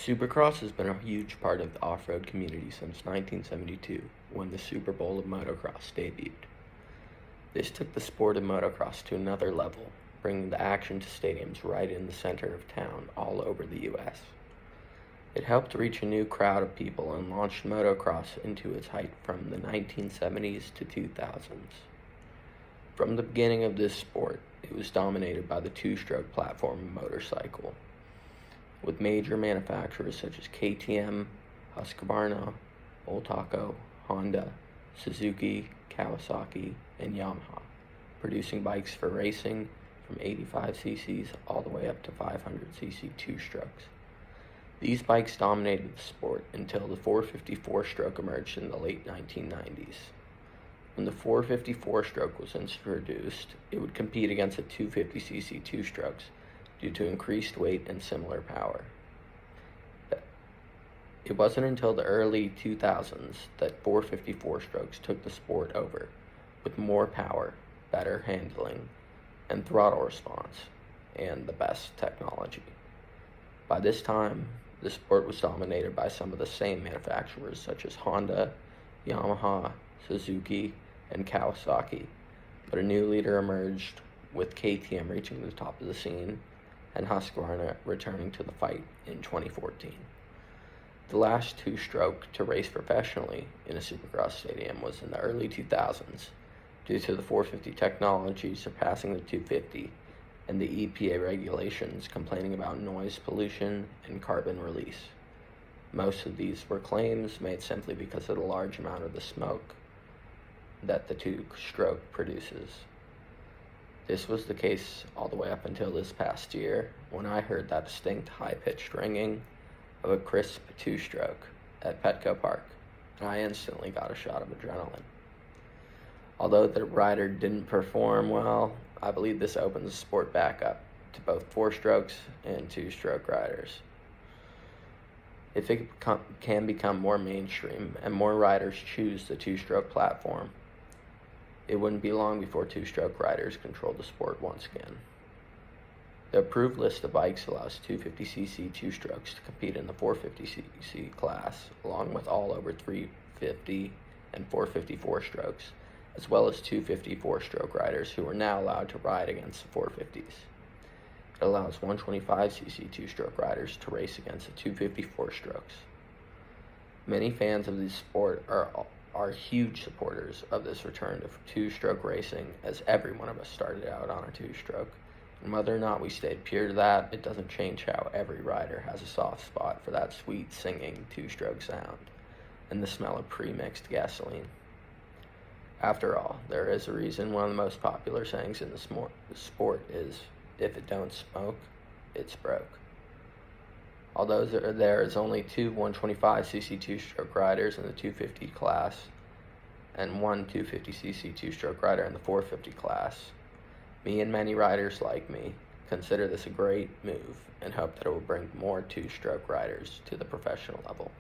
Supercross has been a huge part of the off-road community since 1972, when the Super Bowl of motocross debuted. This took the sport of motocross to another level, bringing the action to stadiums right in the center of town all over the U.S. It helped reach a new crowd of people and launched motocross into its height from the 1970s to 2000s. From the beginning of this sport, it was dominated by the two-stroke platform motorcycle, with major manufacturers such as KTM, Husqvarna, Boltaco, Honda, Suzuki, Kawasaki, and Yamaha, producing bikes for racing from 85 cc's all the way up to 500 cc two-strokes. These bikes dominated the sport until the 450 four-stroke emerged in the late 1990s. When the 450 four-stroke was introduced, it would compete against the 250 cc two-strokes due to increased weight and similar power. It wasn't until the early 2000s that 450 four-strokes took the sport over, with more power, better handling, and throttle response, and the best technology. By this time, the sport was dominated by some of the same manufacturers such as Honda, Yamaha, Suzuki, and Kawasaki, but a new leader emerged, with KTM reaching the top of the scene and Husqvarna returning to the fight in 2014. The last two-stroke to race professionally in a supercross stadium was in the early 2000s, due to the 450 technology surpassing the 250 and the EPA regulations complaining about noise pollution and carbon release. Most of these were claims made simply because of the large amount of the smoke that the two-stroke produces. This was the case all the way up until this past year, when I heard that distinct high-pitched ringing of a crisp two-stroke at Petco Park, and I instantly got a shot of adrenaline. Although the rider didn't perform well, I believe this opens the sport back up to both four-strokes and two-stroke riders. If it can become more mainstream and more riders choose the two-stroke platform, it wouldn't be long before two-stroke riders control the sport once again. The approved list of bikes allows 250cc two-strokes to compete in the 450cc class, along with all over 350 and 450 four-strokes, as well as 250 four-stroke riders who are now allowed to ride against the 450s. It allows 125cc two-stroke riders to race against the 250 four-strokes. Many fans of this sport are huge supporters of this return to two-stroke racing, as every one of us started out on a two-stroke. And whether or not we stayed pure to that, it doesn't change how every rider has a soft spot for that sweet singing two-stroke sound and the smell of pre-mixed gasoline. After all, there is a reason one of the most popular sayings in the sport is, "If it don't smoke, it's broke." Although there is only two 125cc two-stroke riders in the 250 class and one 250cc two-stroke rider in the 450 class, me and many riders like me consider this a great move and hope that it will bring more two-stroke riders to the professional level.